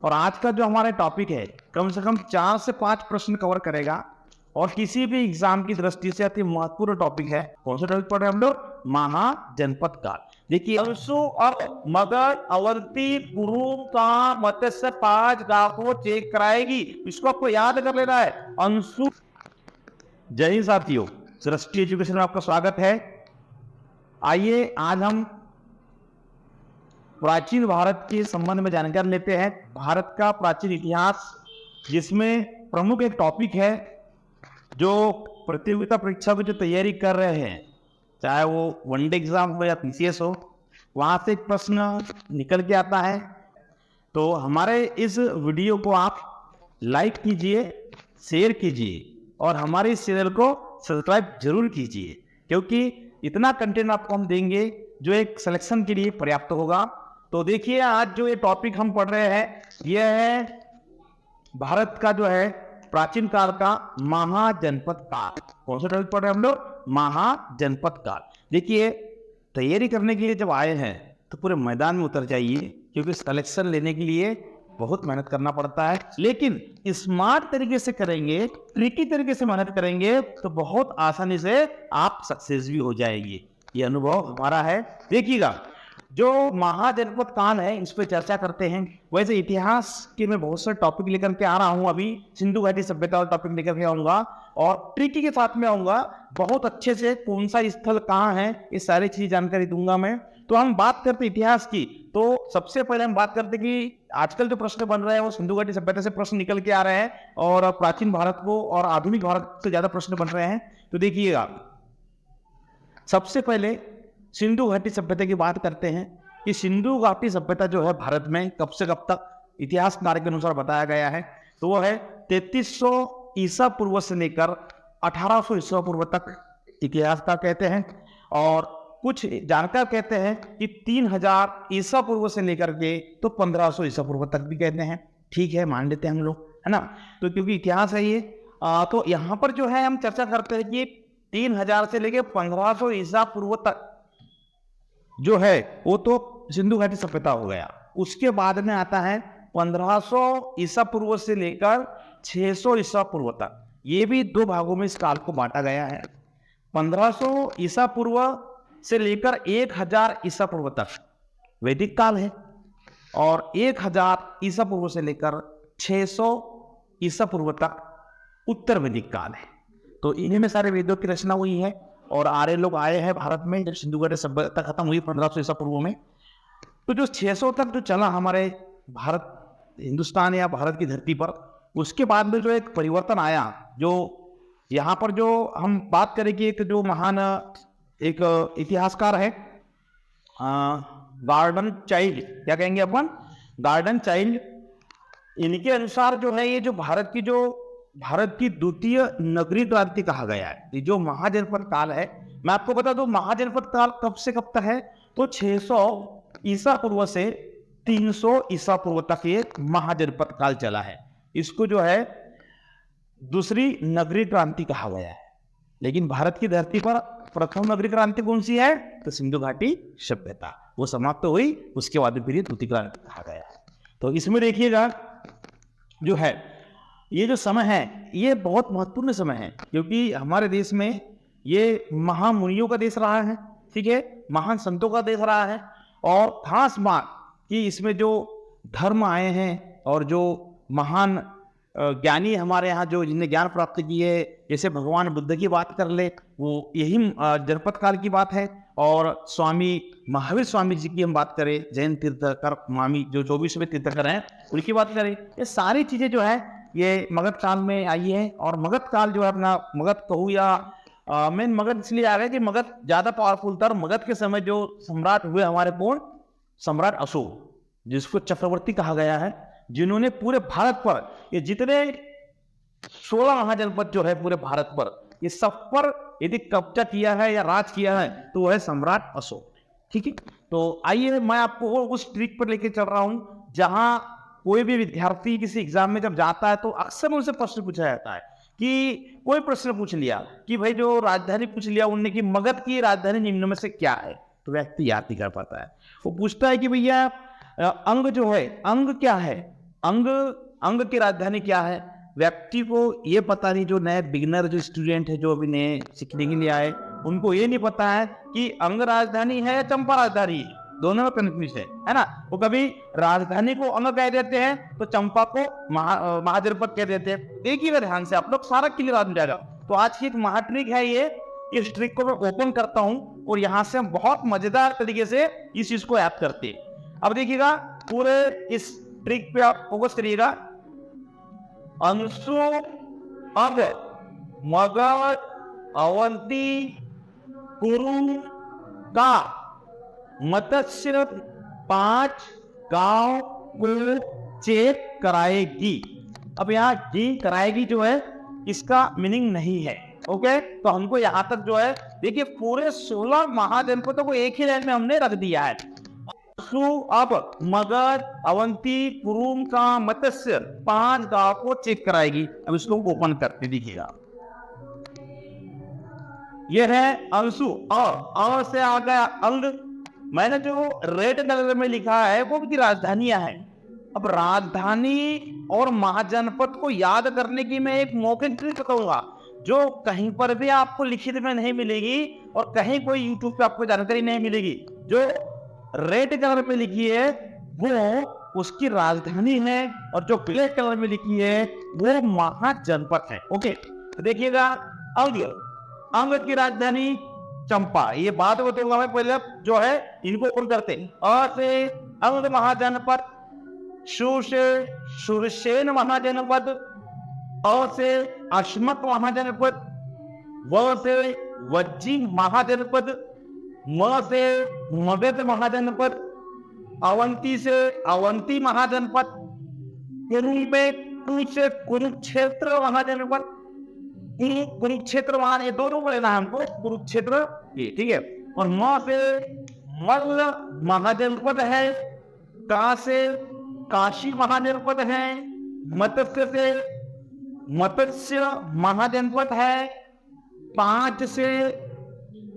और आज का जो हमारा टॉपिक है कम से कम 4 से 5 प्रश्न कवर करेगा और किसी भी एग्जाम की दृष्टि से अति महत्वपूर्ण टॉपिक है। कौन सा टॉपिक पढ़ रहे हैं हम लोग? महाजनपद काल। देखिए, अंशु और मगध अवंती कुरु का मत्स्य 5 गांव को चेक कराएगी। इसको आपको याद कर लेना है। अंशु। जय हिंद साथियों, सृष्टि एजुकेशन में आपका स्वागत है। आइए आज हम प्राचीन भारत के संबंध में जानकारी लेते हैं। भारत का प्राचीन इतिहास, जिसमें प्रमुख एक टॉपिक है जो प्रतियोगिता परीक्षा की जो तैयारी कर रहे हैं, चाहे वो वनडे एग्जाम हो या पीसीएस हो, वहां से एक प्रश्न निकल के आता है। तो हमारे इस वीडियो को आप लाइक कीजिए, शेयर कीजिए और हमारे इस चैनल को सब्सक्राइब जरूर कीजिए, क्योंकि इतना कंटेंट आपको हम देंगे जो एक सिलेक्शन के लिए पर्याप्त होगा। तो देखिए, आज जो ये टॉपिक हम पढ़ रहे हैं यह है भारत का जो है प्राचीन काल का महाजनपद काल। कौन सा टॉपिक पढ़ रहे हैं हम लोग? महाजनपद काल। देखिए, तैयारी करने के लिए जब आए हैं तो पूरे मैदान में उतर जाइए, क्योंकि सिलेक्शन लेने के लिए बहुत मेहनत करना पड़ता है। लेकिन स्मार्ट तरीके से करेंगे, ट्रिकी तरीके से मेहनत करेंगे तो बहुत आसानी से आप सक्सेस भी हो जाएंगे। ये अनुभव हमारा है। देखिएगा, जो महाजनपद काल है इस पर चर्चा करते हैं। वैसे इतिहास के मैं बहुत सारे टॉपिक लेकर के आ रहा हूं। अभी सिंधु घाटी सभ्यता वाला टॉपिक लेकर के आऊंगा और ट्रिकी के साथ में आऊंगा। बहुत अच्छे से कौन सा स्थल कहाँ है, ये सारी चीज जानकारी दूंगा मैं। तो हम बात करते इतिहास की, तो सबसे पहले हम बात करते कि आजकल जो प्रश्न बन रहे हैं वो सिंधु घाटी सभ्यता से प्रश्न निकल के आ रहे हैं और प्राचीन भारत को और आधुनिक भारत से ज्यादा प्रश्न बन रहे हैं। तो देखिएगा, सबसे पहले सिंधु घाटी सभ्यता की बात करते हैं कि सिंधु घाटी सभ्यता जो है भारत में कब से कब तक इतिहासकार के अनुसार बताया गया है, तो वो है 3300 ईसा पूर्व से लेकर 1800 ईसा पूर्व तक इतिहासकार कहते हैं। और कुछ जानकार कहते हैं कि 3000 ईसा पूर्व से लेकर के तो 1500 ईसा पूर्व तक भी कहते हैं। ठीक है, मान लेते हैं हम लोग, है ना। तो क्योंकि इतिहास है ये, तो यहाँ पर जो है हम चर्चा करते हैं कि 3000 से लेकर 1500 ईसा पूर्व तक जो है वो तो सिंधु घाटी सभ्यता हो गया। उसके बाद में आता है 1500 ईसा पूर्व से लेकर 600 ईसा पूर्व तक। ये भी दो भागों में इस काल को बांटा गया है। 1500 ईसा पूर्व से लेकर 1000 ईसा पूर्व तक वैदिक काल है और 1000 ईसा पूर्व से लेकर 600 ईसा पूर्व तक उत्तर वैदिक काल है। तो इन्हीं में सारे वेदों की रचना हुई है और आर्य लोग आए हैं भारत में जब सिंधु घाटी सभ्यता खत्म हुई 1500 ईसा पूर्व में। तो जो 600 तक जो चला हमारे भारत, हिंदुस्तान या भारत की धरती पर, उसके बाद में जो एक परिवर्तन आया, जो यहाँ पर जो हम बात करें कि एक जो महान एक इतिहासकार है गार्डन चाइल्ड, क्या कहेंगे अपन, गार्डन चाइल्ड, इनके अनुसार जो है ये जो भारत की द्वितीय नगरीय क्रांति कहा गया है। ये जो महाजनपद काल है, मैं आपको बता दूं महाजनपद काल कब से कब तक है, तो 600 ईसा पूर्व से 300 ईसा पूर्व तक ये महाजनपद काल चला है। इसको जो है दूसरी नगरीय क्रांति कहा गया है। लेकिन भारत की धरती पर प्रथम नगरीय क्रांति कौन सी है, तो सिंधु घाटी सभ्यता, वो समाप्त तो हुई, उसके बाद फिर द्वितीय क्रांति कहा गया है। तो इसमें देखिएगा जो है ये जो समय है ये बहुत महत्वपूर्ण समय है, क्योंकि हमारे देश में ये महामुनियों का देश रहा है, ठीक है, महान संतों का देश रहा है। और खास बात कि इसमें जो धर्म आए हैं और जो महान ज्ञानी हमारे यहाँ जो जिन्हें ज्ञान प्राप्त किए, जैसे भगवान बुद्ध की बात कर ले, वो यही जनपद काल की बात है। और स्वामी महावीर स्वामी जी की हम बात करें, जैन तीर्थकर स्वामी जो 24वें तीर्थकर हैं, उनकी बात करें, ये सारी चीजें जो है ये मगध काल में आई है। और मगध काल जो है अपना मगध कहूँ या मेन मगध इसलिए आ गया कि मगध ज्यादा पावरफुल था। और मगध के समय जो सम्राट हुए हमारे पूर्ण सम्राट अशोक, जिसको चक्रवर्ती कहा गया है, जिन्होंने पूरे भारत पर ये जितने 16 महाजनपद जो है पूरे भारत पर, ये सब पर यदि कब्जा किया है या राज किया है तो वह है सम्राट अशोक। ठीक है, तो आइए मैं आपको उस ट्रिक पर लेके चल रहा हूं जहां कोई भी विद्यार्थी किसी एग्जाम में जब जाता है तो अक्सर उनसे प्रश्न पूछा जाता है कि कोई प्रश्न पूछ लिया कि भाई जो राजधानी पूछ लिया उनने कि मगध की राजधानी निम्न में से क्या है, तो व्यक्ति याद नहीं कर पाता है। वो पूछता है कि भैया अंग जो है, अंग क्या है, अंग अंग की राजधानी क्या है? व्यक्ति को ये पता नहीं, जो नए बिगिनर जो स्टूडेंट है, जो अभी नए सीखने के लिए आए, उनको ये नहीं पता है कि अंग राजधानी है या चंपा राजधानी है। दोनों में कंफ्यूज है ना। वो कभी राजधानी को अंग कह देते हैं तो चंपा को महाजनपद कह देते हैं। देखिएगा ध्यान से, आप लोग सारा क्लियर आ जाएगा। तो आज की एक महाट्रिक है ये, इस ट्रिक को मैं ओपन करता हूं और यहां से हम बहुत मजेदार तरीके से इस चीज को ऐप करते हैं। अब देखिएगा, पूरे इस ट्रिक पे आप फोकस करिएगा। अंशु, अब, मगध, अवंती, कुरु का मत्स्य 5 गांव को चेक कराएगी। अब यहाँ जी कराएगी जो है, इसका मीनिंग नहीं है। ओके, तो हमको यहां तक जो है, देखिए पूरे 16 महाजनपदों को एक ही लाइन में हमने रख दिया है। अब मगध, अवंती, कुरुम का मत्स्य 5 गांव को चेक कराएगी। अब इसको ओपन करते देखिएगा, यह है अंशु। और से आ गया अंग। मैंने जो रेड कलर में लिखा है वो भी राजधानियां हैं। अब राजधानी और महाजनपद को याद करने की मैं एक मौखिक ट्रिक बताऊंगा, जो कहीं पर भी आपको लिखित में नहीं मिलेगी और कहीं कोई यूट्यूब पे आपको जानकारी नहीं मिलेगी। जो रेड कलर में लिखी है वो उसकी राजधानी है, और जो ब्लैक कलर में लिखी है वो महाजनपद है। ओके, तो देखिएगा, अंग, अंग की राजधानी चंपा। ये बात बताऊंगा मैं, पहले जो है इनको ओपन करते हैं। अ से अंग महाजनपद, शु से शूरसेन महाजनपद, अ से अश्मक महाजनपद, व से वज्जी महाजनपद, म से मगध महाजनपद, अवंती से अवंती महाजनपद, कुरु से कुरुक्षेत्र महाजनपद, कुरुक्षेत्र वहां, ये दोनों लेना है हमको, कुरुक्षेत्र, ये ठीक है। और म से मल्ल महाजनपद है, का से काशी महाजनपद है, मत्स्य से मत्स्य महाजनपद है, 5 से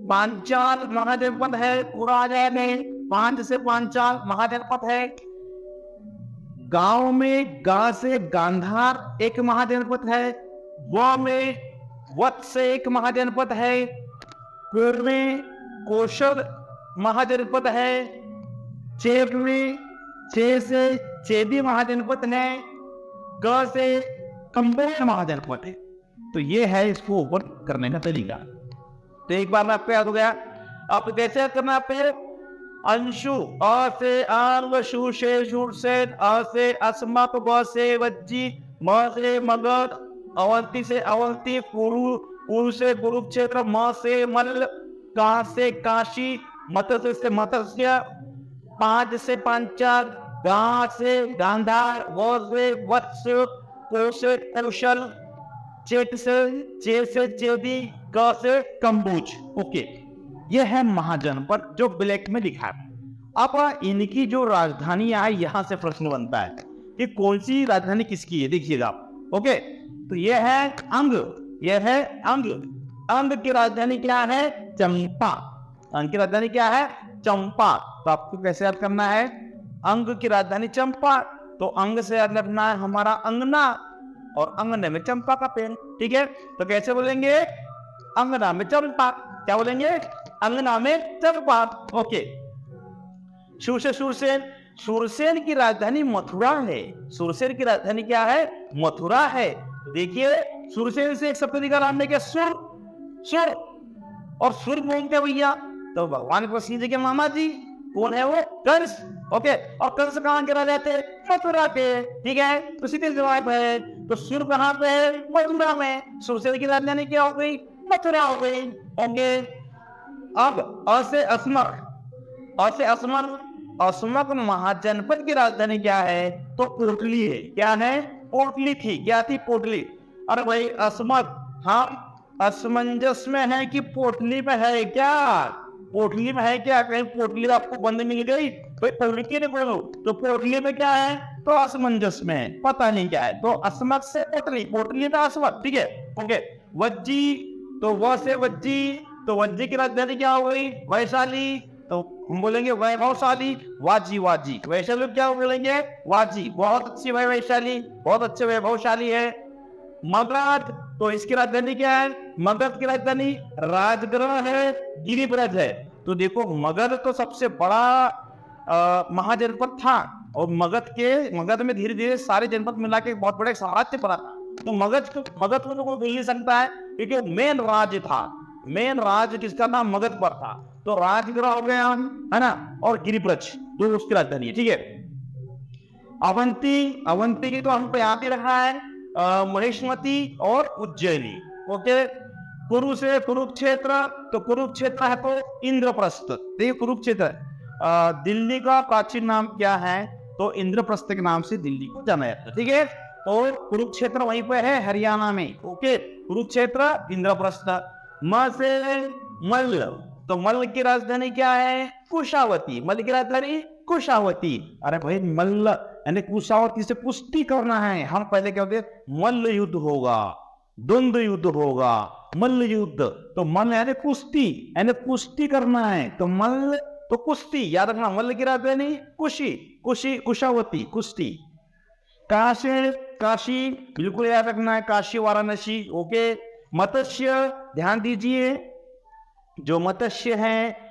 पांचाल महाजनपद है। पूरा आ जाएगा, 5 से पांचाल महाजनपद है। गांव में गा से गांधार एक महाजनपद है। व में वत से एक महाजनपद है। कुर में कौशल महाजनपद है। चेप में चे से चेदी महाजनपद है। ग से कंबोज महाजनपद है। तो ये है इसको ओपन करने का तरीका। तो एक बार में आपको याद हो गया। आप कैसे करना है? अंशु, अ से आंग, शु से शूरसेन, अ से अस्मक, व से वज्जी, म से मगध, अवंती से अवंती, कुरु से कुरुक्षेत्र, म से मल्ल, का से काशी, मत्स्य से मत्स्य, 5 से पांचाल, गा से गांधार, व से वत्स, को से कौशल, चेत से चेदी, क से कंबोज। ओके, यह है महाजनपद जो ब्लैक में लिखा है। अब इनकी जो राजधानी है, यहां से प्रश्न बनता है कि कौन सी राजधानी किसकी है। देखिएगा आप। ओके, तो यह है अंग, यह है अंग। अंग की राजधानी क्या है? चंपा। अंग की राजधानी क्या है? चंपा। तो आपको कैसे याद करना है? अंग की राजधानी चंपा, तो अंग से याद रखना है हमारा अंगना, और अंगने में चंपा का पेड़। ठीक है, तो कैसे बोलेंगे? अंगना में चंपा। क्या बोलेंगे? अंगना में चंपा। ओके, शूर से शूरसेन। शूरसेन की राजधानी मथुरा है। शूरसेन की राजधानी क्या है? मथुरा है। देखिए, शूरसेन से एक शब्द निकाला हमने, क्या? सुर। सुर, और सुर बोलते भैया तो भगवान कृष्ण के मामा जी। कौन है वो? कंस। ओके, और कंस कहां के रहते हैं? मथुरा के। ठीक है, तो सीधे जवाब है। तो सुर कहां पे है? मथुरा में। शूरसेन की राजधानी क्या हो गई? मथुरा हो गई। ओके, अब अ से अस्मक। अ से अस्मक। अस्मक महाजनपद की राजधानी क्या है? तो पोटली है। क्या है? पोटली थी। क्या थी? पोटली। अरे भाई अस्मक, हाँ असमंजस में है कि पोटली में है? क्या पोटली में है? क्या कहीं पोटली आपको बंद मिल गई? भाई पोटली ने बोलो, तो पोटली में क्या है? तो असमंजस में है, पता नहीं क्या है। तो अस्मक से पोटली, पोटली में अस्मक। ठीक है, ओके। वज्जी, तो व से वज्जी, तो वज्जी की राजधानी क्या हो गई? वैशाली। तो हम बोलेंगे वैभवशाली, वाजी वाजी। वैशाली क्या बोलेंगे? वाजी, बहुत अच्छी वैभवशाली, बहुत अच्छे वैभवशाली है। मगध, तो इसकी राजधानी क्या है? मगध की राजधानी राजगृह है, गिरिब्रज है। तो देखो मगध तो सबसे बड़ा महाजनपद था, और मगध में धीरे धीरे सारे जनपद मिला के बहुत बड़ा साम्राज्य बना था। तो मगध को तो कोई भूल नहीं सकता है, क्योंकि मेन राज्य था, मेन राज्य किसका था? मगध पर था। तो राजगृह हो गया, है ना, और गिरिब्रज जो उसकी राजधानी है। ठीक है, अवंती की तो हम पे याद ही रखा है, महेशमती और उज्जैनी। ओके, कुरु से कुरुक्षेत्र, तो कुरुक्षेत्र है तो इंद्रप्रस्थ। देखिए कुरुक्षेत्र, दिल्ली का प्राचीन नाम क्या है? तो इंद्रप्रस्थ के नाम से दिल्ली को जाना जाता है। ठीक है, तो कुरुक्षेत्र वहीं पे है हरियाणा में। ओके, कुरुक्षेत्र, इंद्रप्रस्थ। म से मल्ल, तो मल्ल की राजधानी क्या है? कुशावती। मल्ल की राजधानी कुशावती। अरे भाई मल्ल यानी कुशावती से कुश्ती करना है। हम पहले क्या होते? मल्ल युद्ध होगा, द्वंद्व युद्ध होगा, मल्ल युद्ध। तो मल्ल यानी कुश्ती, यानी कुश्ती करना है, तो मल्ल तो कुश्ती, याद रखना। मल्ल की राजधानी कुशावती, कुश्ती। काशी बिल्कुल याद रखना है, काशी वाराणसी। ओके, मत्स्य, ध्यान दीजिए, जो मत्स्य है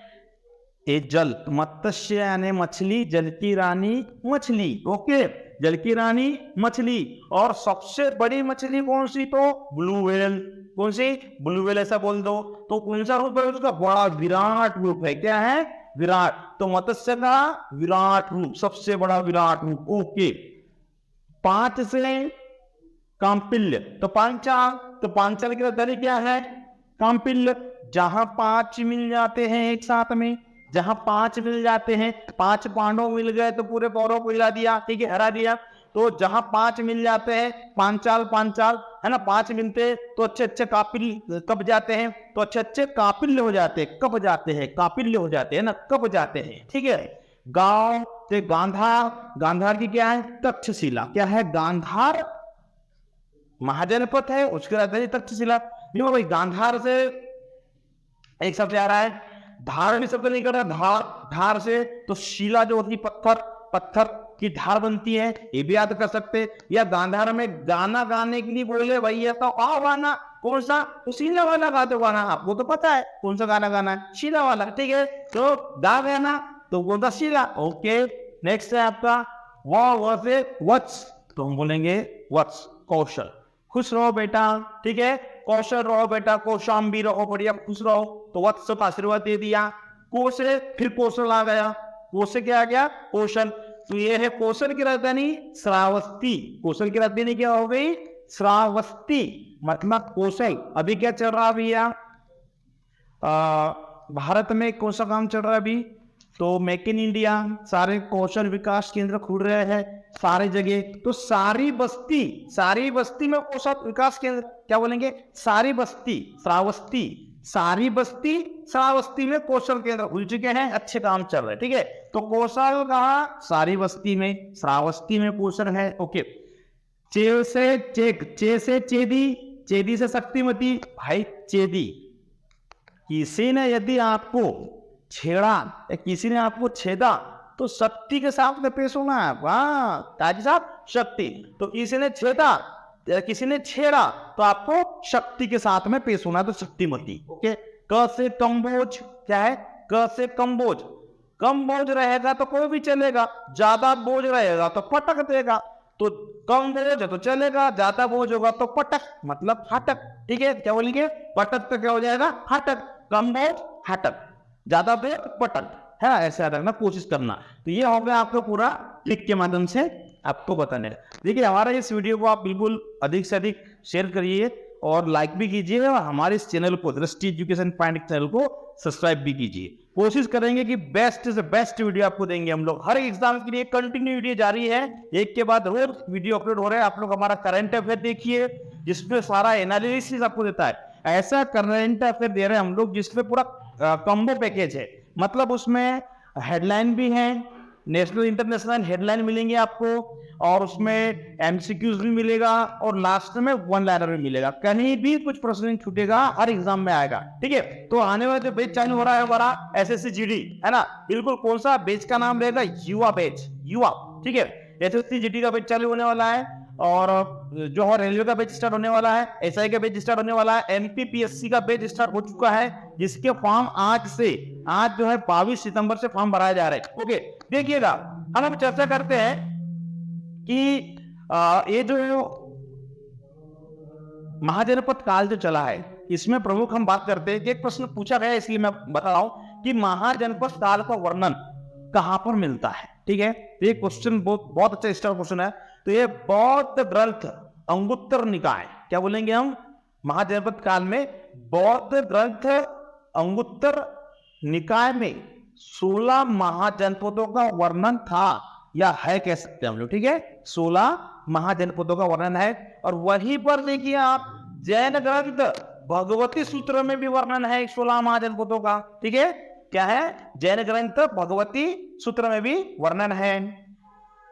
ये जल, मत्स्य यानी मछली, जल की रानी मछली। ओके, जल की रानी मछली। और सबसे बड़ी मछली कौन सी? तो ब्लू व्हेल। कौन सी? ब्लू व्हेल, ऐसा बोल दो। तो कौन सा रूप है उसका? बड़ा विराट रूप है। क्या है? विराट। तो मत्स्य का विराट रूप, सबसे बड़ा विराट रूप। ओके, 5 से कांपिल्य, तो पांचाल, तो पांचाल की राजधानी क्या है? कांपिल्य। जहां 5 मिल जाते हैं एक साथ में, जहां 5 मिल जाते हैं, 5 पांडव मिल गए तो पूरे कौरव को हिला दिया। ठीक है, हरा दिया। तो जहां 5 मिल जाते हैं, पांचाल है ना, 5 मिलते तो अच्छे कापिल कब जाते हैं? तो अच्छे कापिल्य हो जाते हैं, कब जाते हैं? कापिल्य हो जाते हैं ना, कब जाते हैं। ठीक है, गांव तो गांधार की क्या है? तक्षशिला। क्या है? गांधार महाजनपद है, उसकी राजधानी तक्षशिला। देखो भाई, गांधार से एक शब्द आ रहा है, धार भी शब्द नहीं कर रहा, धार से तो शिला जो होती, पत्थर की धार बनती है, ये भी याद कर सकते। या गांधार में गाना गाने के लिए बोले भैया तो आओ गाना, कौन सा? तो शीला वाला गाते गाना, आपको तो पता है कौन सा गाना गाना है, शीला वाला। ठीक है, तो गा गाना तो बोलता शीला। ओके, नेक्स्ट है आपका व से वत्स, तो हम बोलेंगे वत्स, कौशल। खुश रहो बेटा। ठीक है, कौशल रहो बेटा, कौशाम्बी रहो, बढ़िया खुश रहो। तो वत्स को आशीर्वाद दे दिया। को से फिर कौशल आ गया, को से क्या आ गया? कौशल। तो ये है कौशल की राजधानी श्रावस्ती। कौशल की राजधानी क्या हो गई? श्रावस्ती, मतलब कौशल। अभी क्या चल रहा भैया? भारत में कौन सा काम चल रहा है अभी? तो मेक इन इंडिया, सारे कौशल विकास केंद्र खुल रहे हैं सारे जगह। तो सारी बस्ती में कौशल विकास केंद्र, क्या बोलेंगे? सारी बस्ती, श्रावस्ती, सारी बस्ती, श्रावस्ती में कौशल केंद्र खुल चुके हैं, अच्छे काम चल रहे हैं। ठीक है, तो कौशल कहाँ? सारी बस्ती में, श्रावस्ती में कौशल है। ओके, चे से चेदी से शक्तिमती। भाई चेदी, किसी ने यदि आपको छेड़ा या किसी ने आपको छेदा तो शक्ति के साथ में पेश होना है। वाह ताजी साहब, शक्ति। तो किसी ने छेदा, किसी ने छेड़ा तो आपको शक्ति के साथ में पेश होना है, तो शक्तिमती। ओके, क से कम्बोज, क्या है? क से कम्बोज। कम बोझ रहेगा तो कोई भी चलेगा, ज्यादा बोझ रहेगा तो पटक देगा। तो कम बोझ है तो चलेगा, ज्यादा बोझ होगा तो पटक, मतलब फाटक। ठीक है, क्या बोलेंगे? पटक तो क्या हो जाएगा? फाटक। कम बोझ फाटक, ज्यादा बोझ पटक, है ऐसा रखना, कोशिश करना। तो ये हो गया आपको पूरा क्लिक के माध्यम से आपको बताने। देखिए हमारा इस वीडियो को आप बिल्कुल अधिक से अधिक शेयर करिए और लाइक भी कीजिए, और हमारे इस चैनल को, दृष्टि एजुकेशन पॉइंट चैनल को सब्सक्राइब भी कीजिए। कोशिश करेंगे कि बेस्ट से बेस्ट वीडियो आपको देंगे हम लोग। हर एग्जाम के लिए कंटिन्यू वीडियो जारी है, एक के बाद रोज वीडियो अपलोड हो रहे हैं। आप लोग हमारा करंट अफेयर देखिए, जिसमें सारा एनालिसिस आपको देता है। ऐसा करंट अफेयर दे रहे हैं हम लोग जिसमें पूरा कॉम्बो पैकेज है, मतलब उसमें हेडलाइन भी है, नेशनल इंटरनेशनल हेडलाइन मिलेंगे आपको, और उसमें एमसीक्यूज भी मिलेगा, और लास्ट में वन लाइनर भी मिलेगा। कहीं भी कुछ प्रश्न नहीं छूटेगा, हर एग्जाम में आएगा। ठीक है, तो आने वाला जो बैच चालू हो रहा है हमारा एसएससी जीडी, है ना, बिल्कुल कौन सा बैच का नाम रहेगा, युवा बैच, युवा। ठीक है, एसएससी जीडी का बैच चालू होने वाला है, और जो है रेलवे का बैच स्टार्ट होने वाला है, एसआई का बैच स्टार्ट होने वाला है, एमपीपीएससी का बैच स्टार्ट हो चुका है, जिसके फॉर्म आज जो है 22 सितंबर से फॉर्म भराया जा रहा है। ओके, देखिएगा, हम चर्चा करते हैं कि ये जो महाजनपद काल जो चला है, इसमें प्रमुख हम बात करते हैं कि एक प्रश्न पूछा गया, इसलिए मैं बता रहा हूं कि महाजनपद काल का वर्णन कहां पर मिलता है। ठीक है, तो ये क्वेश्चन बहुत अच्छा स्टार क्वेश्चन है। तो ये बौद्ध ग्रंथ अंगुत्तर निकाय, क्या बोलेंगे हम, महाजनपद काल में बौद्ध ग्रंथ अंगुत्तर निकाय में 16 महाजनपदों का वर्णन था, या है कह सकते हैं हम लोग। ठीक है, 16 महाजनपदों का वर्णन है, और वहीं पर देखिए आप जैन ग्रंथ भगवती सूत्र में भी वर्णन है 16 महाजनपदों का। ठीक है, क्या है, जैन ग्रंथ भगवती सूत्र में भी वर्णन है।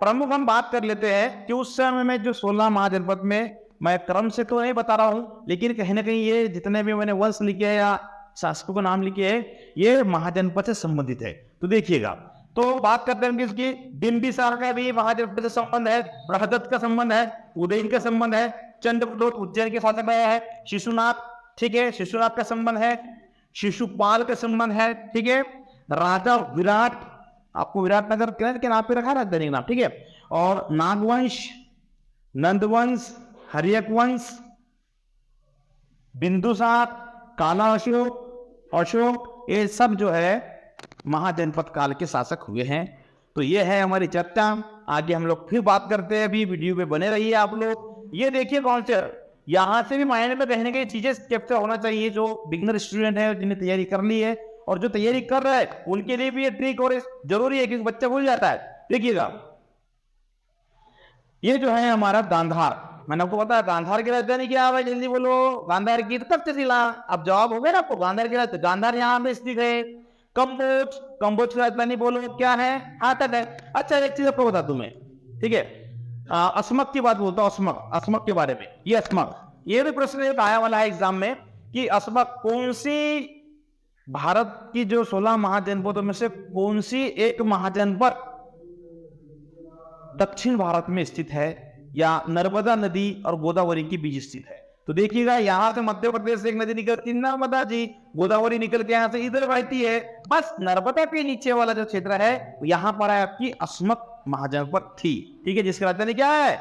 प्रमुख हम बात कर लेते हैं कि उस समय में जो 16 महाजनपद में, मैं क्रम से तो नहीं बता रहा हूं, लेकिन कहीं ना कहीं ये जितने भी मैंने वंश लिखे हैं या शासकों का नाम लिखे हैं, ये महाजनपद से संबंधित है। तो देखिएगा, तो बात करते हैं किसकी, बिंबिसार का भी महाजनपद से संबंध है, बृहदत्त का संबंध है, उदयन का संबंध है, चंद्रप्रदोत उज्जैन के साथ में है, शिशुनाथ, ठीक है, शिशुनाथ का संबंध है, शिशुपाल का संबंध है। ठीक है, राजा विराट, आपको विराटनगर के नाम पे रखा राजधानी का नाम। ठीक है, और नागवंश, नंदवंश, हर्यक वंश, बिंदुसार, काला अशोक, ये सब जो है महाजनपद काल के शासक हुए हैं। तो ये है हमारी चर्चा, आगे हम लोग फिर बात करते हैं। अभी वीडियो पे बने रहिए आप लोग। ये देखिए कौन से, यहाँ से भी मायने में कहने की चीजें कैप्चर होना चाहिए, जो बिगनर स्टूडेंट है, जिन्हें तैयारी कर ली है और जो तैयारी कर रहा है, उनके लिए भी ये ट्रिक और जरूरी है, क्योंकि बच्चा भूल जाता है। देखिएगा, ये जो है हमारा गांधार, मैंने आपको बताया गांधार की राजधानी क्या है, जल्दी बोलो, गांधार की तक्षशिला। अब जवाब हो गया ना आपको, गांधार की राजधानी, गांधार यहाँ पे स्थित है। कंबोज की राजधानी बोलो क्या है, हाथक है। अच्छा, एक चीज आपको बता दूं मैं, ठीक है, अस्मक की बात बोलता हूँ, अस्मक के बारे में। ये अस्मक, ये भी प्रश्न एक आया वाला है एग्जाम में कि अस्मक कौन सी भारत की जो 16 महाजनपदों में से कौन सी एक महाजनपद दक्षिण भारत में स्थित है, या नर्मदा नदी और गोदावरी के बीच स्थित है। तो देखिएगा, यहां से मध्य प्रदेश से एक नदी निकलती है नर्मदा जी, गोदावरी निकल के यहां से इधर बहती है। बस नर्मदा के नीचे वाला जो क्षेत्र है, यहां पर है आपकी अस्मक महाजनपद थी। ठीक है, जिसकी राजधानी क्या है,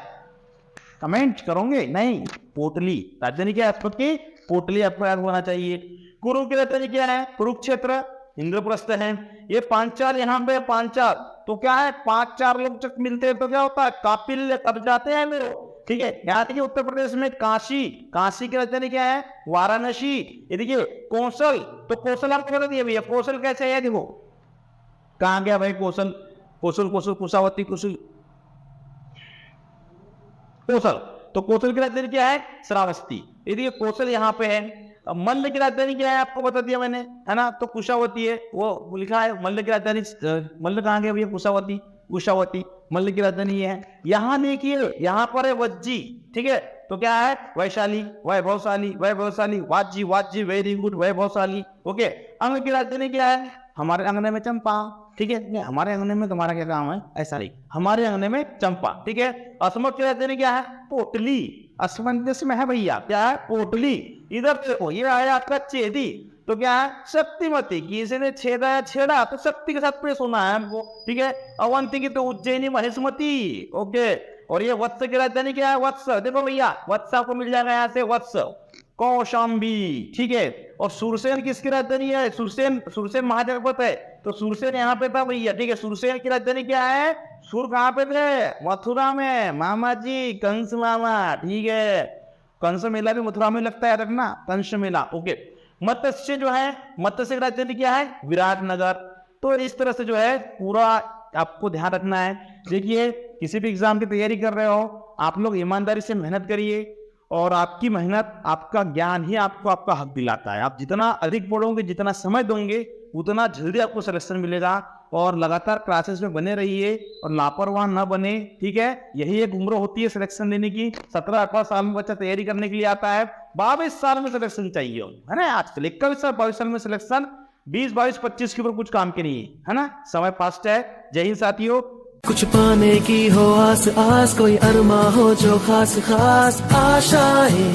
कमेंट करोगे, नहीं, पोटली। राजधानी क्या है अस्मक की, पोटली आपको याद होना चाहिए। कुरु की राजधानी क्या है, कुरुक्षेत्र, इंद्रप्रस्थ है। ये पांचाल, यहाँ पे पांचाल, तो क्या है, 5-4 लोग जब मिलते हैं तो क्या होता है, कापिल कब जाते हैं मेरे। ठीक है, यहाँ देखिए उत्तर प्रदेश में काशी, काशी की राजधानी क्या है, वाराणसी। ये देखिए कौशल, तो कौशल आपको बता दिया भैया, कौशल कैसे है, देखो कहाँ गया भाई कौशल, कुशावती, कौशल, तो कौशल की राजधानी क्या है, श्रावस्ती। ये देखिए कौशल यहाँ पे है। मल्ल की राजधानी क्या है, आपको बता दिया मैंने, है ना, तो कुशावती है, वो लिखा है मल्ल की राजधानी। मल्ल कहाँ गया भैया, कुशावती, मल्ल की राजधानी ये है। यहाँ देखिए, यहाँ पर है वज्जी। ठीक है, तो क्या है, वैशाली, वैभवशाली, वाजी, वेरी गुड, वैभवशाली। ओके, अंग की राजधानी क्या है, हमारे अंगने में चंपा। ठीक है, नहीं हमारे अंगने में तुम्हारा क्या काम है, ऐसा नहीं, हमारे अंगने में चंपा। ठीक है, अस्मक की राजधानी क्या है, पोटली। असमंजस में है भैया, क्या है, पोटली। इधर देखो, ये आया आपका चेदी, तो क्या है, शक्तिमती। किसी ने छेड़ा तो शक्ति के साथ पेश होना है हमको। ठीक है, अवंती की तो उज्जैनी महेशमती। ओके, और ये वत्स की राजधानी क्या है, वत्स। देखो भैया, वत्स आपको मिल जाएगा यहाँ से, वत्स, कौशाम्बी। ठीक है, और सुरसेन किसकी राजधानी है, सुरसेन महाजनपद है, तो सुरसेन यहाँ पे था भैया। ठीक है, सुरसेन की राजधानी क्या है, सुर कहाँ पे थे, मथुरा में, मामा जी, कंस मामा। ठीक है, कंस मेला भी मथुरा में लगता है, रखना, कंस मेला। ओके, मत्स्य जो है, मत्स्य की राजधानी क्या है, विराटनगर। तो इस तरह से जो है पूरा आपको ध्यान रखना है। देखिए, किसी भी एग्जाम की तैयारी कर रहे हो, आप लोग ईमानदारी से मेहनत करिए, और आपकी मेहनत, आपका ज्ञान ही आपको आपका हक दिलाता है। आप जितना अधिक पढ़ोगे, जितना समय दोगे, उतना जल्दी आपको सिलेक्शन मिलेगा। और लगातार क्लासेस में बने रहिए और लापरवाह ना बने, ठीक है। यही एक उम्र होती है सिलेक्शन लेने की। 17-18 साल में बच्चा तैयारी करने के लिए आता है, 22 साल में सिलेक्शन चाहिए, है ना। आजकल 21 साल 22 साल में सिलेक्शन, 20, 22, 25 के ऊपर कुछ काम के नहीं है ना। समय फास्ट है। जय हिंद साथियों। कुछ पाने की हो आस आस, कोई अरमा हो जो खास खास आशाएं,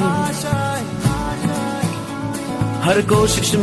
हर कोशिश में